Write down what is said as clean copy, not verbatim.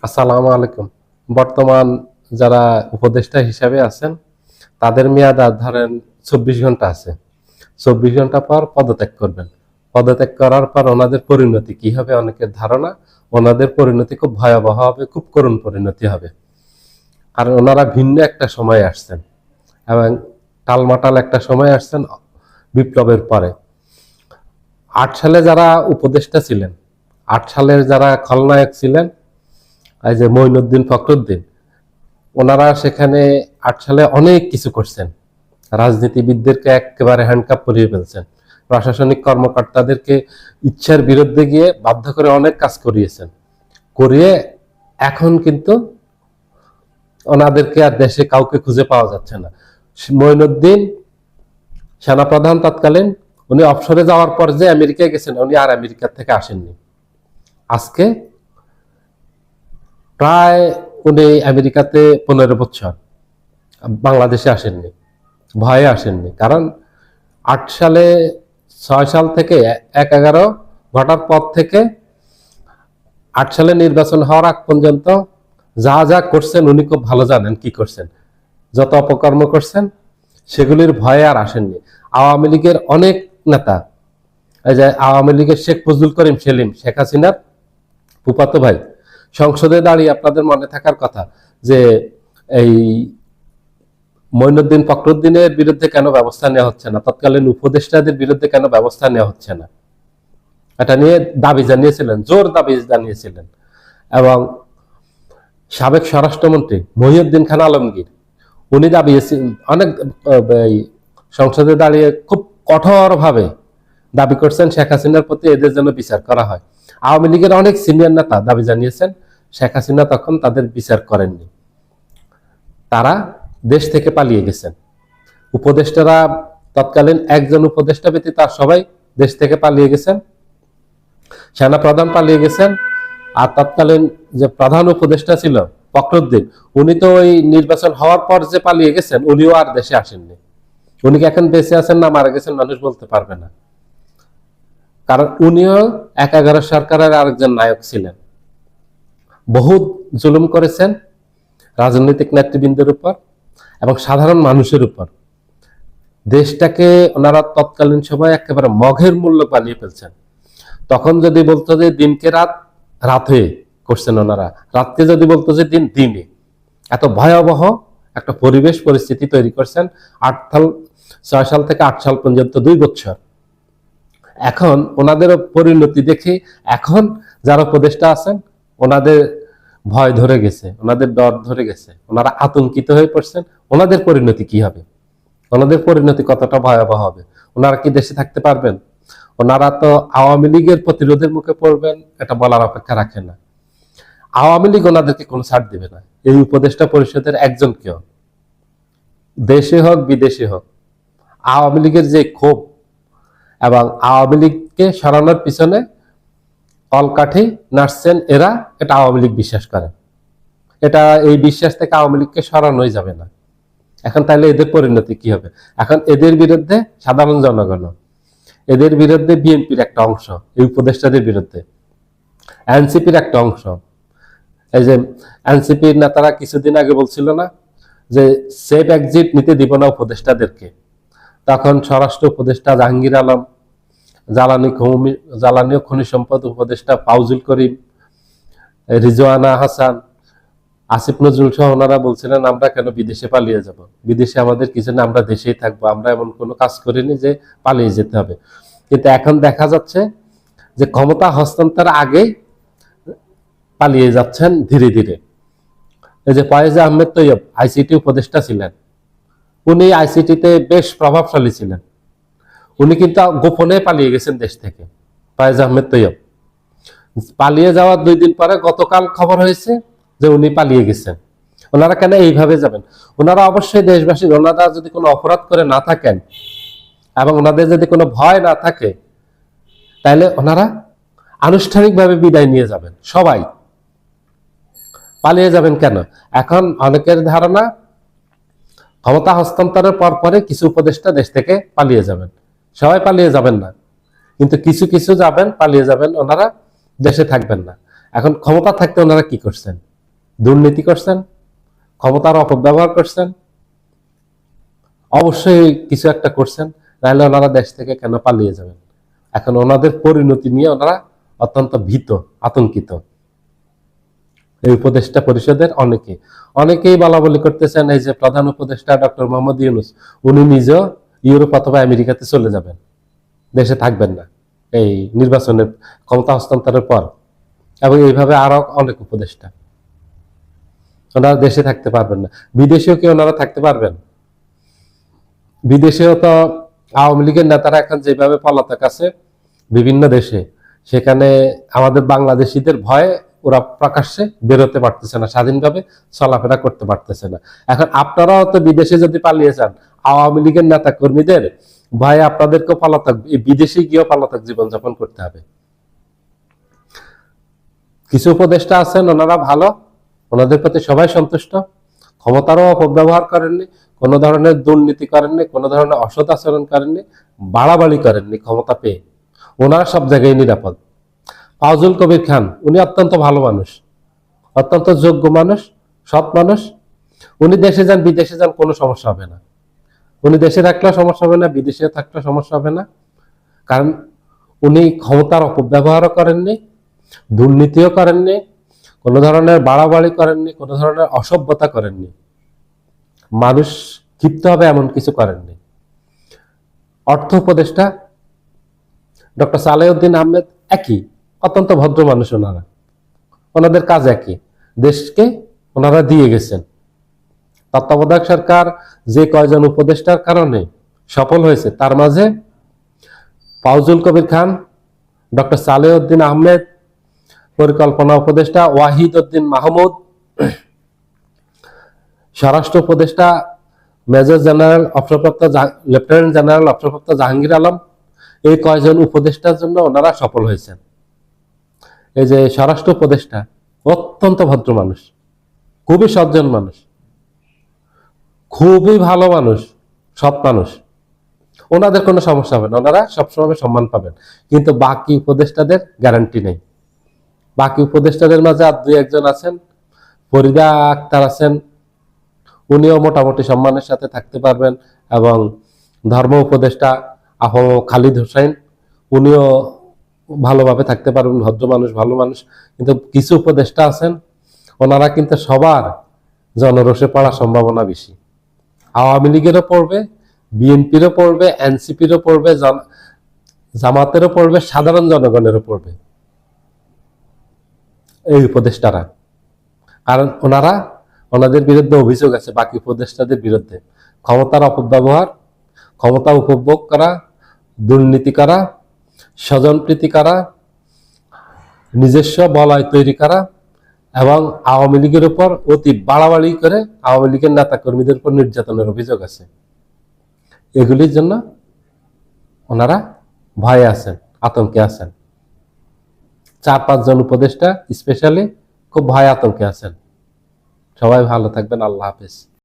আসসালামু আলাইকুম। বর্তমান যারা উপদেষ্টা হিসাবে আছেন তাদের মেয়াদ আর ধরেন 24 ঘন্টা আছে। 24 ঘন্টা পর পদত্যাগ করবেন। পদত্যাগ করার পর ওনাদের পরিণতি কি হবে অনেকের ধারণা, ওনাদের পরিণতি খুব ভয়াবহ হবে, খুব করুণ পরিণতি হবে। আর ওনারা ভিন্ন একটা সময় আসছেন এবং টালমাটাল একটা সময় আসছেন বিপ্লবের পরে। 8 সালে যারা উপদেষ্টা ছিলেন, 8 সালের যারা খলনায়ক ছিলেন, এই যে মঈনুদ্দিন ফখরুদ্দিন, ওনারা সেখানে 8 সালে অনেক কিছু করছেন। রাজনীতিবিদদেরকে একেবারে হ্যান্ডকাপ করিয়ে ফেলছেন। প্রশাসনিক কর্মকর্তাদেরকে ইচ্ছার বিরুদ্ধে গিয়ে বাধ্য করে অনেক কাজ করিয়েছেন। করিয়ে এখন কিন্তু ওনাদেরকে আর দেশে কাউকে খুঁজে পাওয়া যাচ্ছে না। মঈনুদ্দিন সেনাপ্রধান তৎকালীন, উনি অবসরে যাওয়ার পর যে আমেরিকায় গেছেন, উনি আর আমেরিকা থেকে আসেননি। আজকে প্রায় উনি আমেরিকাতে 15 বছর, বাংলাদেশে আসেননি, ভয়ে আসেননি। কারণ 8 সালে 6 সাল থেকে 1/11 ঘটার পর থেকে 8 সালে নির্বাচন হওয়ার আগ পর্যন্ত যা যা করছেন উনি খুব ভালো জানেন কি করছেন। যত অপকর্ম করছেন সেগুলির ভয়ে আর আসেননি। আওয়ামী লীগের অনেক নেতা, এই যে আওয়ামী লীগের শেখ ফজলুল করিম সেলিম, শেখ হাসিনার ফুফাতো ভাই, সংসদে দাঁড়িয়ে আপনাদের মনে থাকার কথা যে এই মঈনুদ্দিন ফখরুদ্দিনের বিরুদ্ধে কেন ব্যবস্থা নেওয়া হচ্ছে না, তৎকালীন উপদেষ্টাদের বিরুদ্ধে কেন ব্যবস্থা নেওয়া হচ্ছে না, এটা নিয়ে দাবি জানিয়েছিলেন, জোর দাবি জানিয়েছিলেন। এবং সাবেক স্বরাষ্ট্রমন্ত্রী মহিউদ্দিন খান আলমগীর, উনি দাবি অনেক সংসদে দাঁড়িয়ে খুব কঠোরভাবে দাবি করছেন শেখ হাসিনার প্রতি এদের জন্য বিচার করা হয়। আওয়ামী লীগের অনেক সিনিয়র নেতা দাবি জানিয়েছেন, শেখ হাসিনা তখন তাদের বিচার করেননি, তারা দেশ থেকে পালিয়ে গেছেন। উপদেষ্টারা তৎকালীন একজন উপদেষ্টা ব্যতীত আর সবাই দেশ থেকে পালিয়ে গেছেন। সেনা প্রধান পালিয়ে গেছেন। আর তৎকালীন যে প্রধান উপদেষ্টা ছিল ফখরুদ্দিন, উনি তো ওই নির্বাচন হওয়ার পর যে পালিয়ে গেছেন, উনিও আর দেশে আসেননি। উনি কি এখন বেঁচে আছেন না মারা গেছেন মানুষ বলতে পারবে না। কারণ উনিও 1/11 সরকারের আরেকজন নায়ক ছিলেন। বহুত জুলুম করেছেন রাজনৈতিক নেতৃবৃন্দের উপর এবং সাধারণ মানুষের উপর। দেশটাকে ওনারা তৎকালীন সময় একেবারে মঘের মূল্য বানিয়ে ফেলছেন। তখন যদি বলতো যে দিনকে রাত, রাত হয়ে করছেন ওনারা। রাতকে যদি বলতো যে দিন, দিনে। এত ভয়াবহ একটা পরিবেশ পরিস্থিতি তৈরি করছেন 6 সাল থেকে 8 সাল পর্যন্ত 2 বছর। এখন ওনাদের পরিণতি দেখে এখন যারা উপদেষ্টা আছেন ওনাদের ভয় ধরে গেছে, ওনাদের ডর ধরে গেছে, ওনারা আতঙ্কিত হয়ে পড়ছেন। ওনাদের পরিণতি কি হবে, ওনাদের পরিণতি কতটা ভয়াবহ হবে, ওনারা কি দেশে থাকতে পারবেন? ওনারা তো আওয়ামী লীগের প্রতিরোধের মুখে পড়বেন, এটা বলার অপেক্ষা রাখে না। আওয়ামী লীগ ওনাদেরকে কোনো ছাড় দিবে না। এই উপদেষ্টা পরিষদের একজন কেউ, দেশে হোক বিদেশে হোক, আওয়ামী লীগের যে ক্ষোভ এবং আওয়ামী লীগকে সরানোর পিছনে কলকাঠি নাড়ছেন এরা, এটা আওয়ামী লীগ বিশ্বাস করে। এটা এই বিশ্বাস থেকে আওয়ামী লীগকে সরানোই যাবে না। এখন তাহলে এদের পরিণতি কি হবে? এখন এদের বিরুদ্ধে সাধারণ জনগণ, এদের বিরুদ্ধে বিএনপির একটা অংশ, এই উপদেষ্টাদের বিরুদ্ধে এনসিপির একটা অংশ। এই যে এনসিপির নেতারা কিছুদিন আগে বলছিল না যে সেফ এক্সিট নিতে দিব না উপদেষ্টাদেরকে, তখন স্বরাষ্ট্র উপদেষ্টা জাহাঙ্গীর আলম, জ্বালানি ও খনিজ সম্পদ উপদেষ্টা ফাউজুল করিম, রিজওয়ানা হাসান, আসিফ নজরুল সহ ওনারা বলছিলেন আমরা কেন বিদেশে পালিয়ে যাব, বিদেশে আমাদের কিছু না, আমরা দেশেই থাকবো, আমরা এমন কোনো কাজ করিনি যে পালিয়ে যেতে হবে। কিন্তু এখন দেখা যাচ্ছে যে ক্ষমতা হস্তান্তরের আগেই পালিয়ে যাচ্ছেন ধীরে ধীরে। এই যে ফয়েজ আহমেদ তৈয়ব আইসিটি উপদেষ্টা ছিলেন, উনি আইসিটিতে বেশ প্রভাবশালী ছিলেন, উনি কিন্তু গোপনে পালিয়ে গেছেন দেশ থেকে। ফয়েজ আহমেদ তৈয়ব পালিয়ে যাওয়ার 2 দিন পরে গতকাল খবর হয়েছে যে উনি পালিয়ে গেছেন। ওনারা কেন এইভাবে যাবেন? ওনারা অবশ্যই দেশবাসী, ওনারা যদি কোনো অপরাধ করে না থাকেন এবং ওনাদের যদি কোনো ভয় না থাকে, তাহলে ওনারা আনুষ্ঠানিকভাবে বিদায় নিয়ে যাবেন। সবাই পালিয়ে যাবেন কেন? এখন অনেকের ধারণা ক্ষমতা হস্তান্তরের পর পরে কিছু উপদেষ্টা দেশ থেকে পালিয়ে যাবেন। সবাই পালিয়ে যাবেন না, কিন্তু কিছু যাবেন, পালিয়ে যাবেন, ওনারা দেশে থাকবেন না। এখন ক্ষমতা থাকতে ওনারা কি করছেন? দুর্নীতি করছেন, ক্ষমতার অপব্যবহার করছেন, অবশ্যই কিছু একটা করছেন, নাহলে ওনারা দেশ থেকে কেন পালিয়ে যাবেন? এখন ওনাদের পরিণতি নিয়ে ওনারা অত্যন্ত ভীত, আতঙ্কিত। এই উপদেষ্টা পরিষদের অনেকেই বলা বলি করতেছেন, এই যে প্রধান উপদেষ্টা ডক্টর মোহাম্মদ ইউনূস, উনি নিজেও ইউরোপ অথবা আমেরিকাতে চলে যাবেন, দেশে থাকবেন না এই নির্বাচনের ক্ষমতা হস্তান্তরের পর। এবং এইভাবে আরো অনেক উপদেষ্টা, ওনারা দেশে থাকতে পারবেন না। বিদেশেও কি ওনারা থাকতে পারবেন? বিদেশেও তো আওয়ামী লীগের নেতারা এখন যেভাবে পলাতক আছে বিভিন্ন দেশে, সেখানে আমাদের বাংলাদেশিদের ভয়ে ওরা প্রকাশ্যে বেরোতে পারতেছে না, স্বাধীনভাবে চলাফেরা করতে পারতেছে না। এখন আপনারাও তো বিদেশে যদি পালিয়ে যান, আওয়ামী লীগের নেতা কর্মীদের ভয়ে আপনাদেরকেও পলাতক, বিদেশে গিয়েও পলাতক জীবনযাপন করতে হবে। কিছু উপদেষ্টা আছেন, ওনারা ভালো, ওনাদের প্রতি সবাই সন্তুষ্ট, ক্ষমতারও অপব্যবহার করেননি, কোনো ধরনের দুর্নীতি করেননি, কোনো ধরনের অসৎ আচরণ করেননি, বাড়াবাড়ি করেননি ক্ষমতা পেয়ে, ওনারা সব জায়গায় নিরাপদ। ফাউজুল কবির খান, উনি অত্যন্ত ভালো মানুষ, অত্যন্ত যোগ্য মানুষ, সৎ মানুষ। উনি দেশে যান বিদেশে যান কোনো সমস্যা হবে না, উনি দেশে থাকলেও সমস্যা হবে না, বিদেশে থাকলেও সমস্যা হবে না। কারণ উনি ক্ষমতার অপব্যবহারও করেননি, দুর্নীতিও করেননি, কোনো ধরনের বাড়াবাড়ি করেননি, কোনো ধরনের অসভ্যতা করেননি, মানুষ ক্ষিপ্ত হবে এমন কিছু করেননি। অর্থ উপদেষ্টা ডক্টর সালেউদ্দিন আহমেদ একই, অত্যন্ত ভদ্র মানুষ ওনারা, ওনাদের কাজ একই, দেশকে ওনারা দিয়ে গেছেন। তত্ত্বাবধায়ক সরকার যে কয়জন উপদেষ্টার কারণে সফল হয়েছে, তার মাঝে ফাউজুল কবির খান, ডক্টর সালেউদ্দিন আহমেদ, পরিকল্পনা উপদেষ্টা ওয়াহিদ উদ্দিন মাহমুদ, স্বরাষ্ট্র উপদেষ্টা মেজর জেনারেল অবসরপ্রাপ্ত লেফটেন্যান্ট জেনারেল অবসরপ্রাপ্ত জাহাঙ্গীর আলম, এই কয়জন উপদেষ্টার জন্য ওনারা সফল হয়েছেন। এই যে স্বরাষ্ট্র উপদেষ্টা অত্যন্ত ভদ্র মানুষ, খুবই সজ্জন মানুষ, খুবই ভালো মানুষ, সৎ মানুষ, ওনাদের কোনো সমস্যা হবে না, ওনারা সবসময় সম্মান পাবেন। কিন্তু বাকি উপদেষ্টাদের গ্যারান্টি নেই। বাকি উপদেষ্টাদের মাঝে আর দুই একজন আছেন, ফরিদা আক্তার আছেন, উনিও মোটামুটি সম্মানের সাথে থাকতে পারবেন। এবং ধর্ম উপদেষ্টা আহম খালিদ হোসেন, উনিও ভালোভাবে থাকতে পারবেন, ভদ্র মানুষ, ভালো মানুষ। কিন্তু কিছু উপদেষ্টা আছেন, ওনারা কিন্তু সবার জনরোষে পড়ার সম্ভাবনা বেশি। আওয়ামী লীগেরও পড়বে, বিএনপিরও পড়বে, এনসিপিরও পড়বে, জামাতেরও পড়বে, সাধারণ জনগণেরও পড়বে এই উপদেষ্টারা। কারণ ওনাদের বিরুদ্ধে অভিযোগ আছে বাকি উপদেষ্টাদের বিরুদ্ধে, ক্ষমতার অপব্যবহার, ক্ষমতা উপভোগ করা, দুর্নীতি করা, স্বজনপ্রীতি করা, নিজস্ব বলয় তৈরি করা, এবং আওয়ামী লীগের উপর অতি বাড়াবাড়ি করে আওয়ামী লীগের নেতা কর্মীদের উপর নির্যাতনের অভিযোগ আছে। এগুলির জন্য ওনারা ভয়ে আছেন, আতঙ্কে আছেন। 4-5 জন উপদেষ্টা স্পেশালি খুব ভয় আতঙ্কে আছেন। সবাই ভালো থাকবেন, আল্লাহ হাফেজ।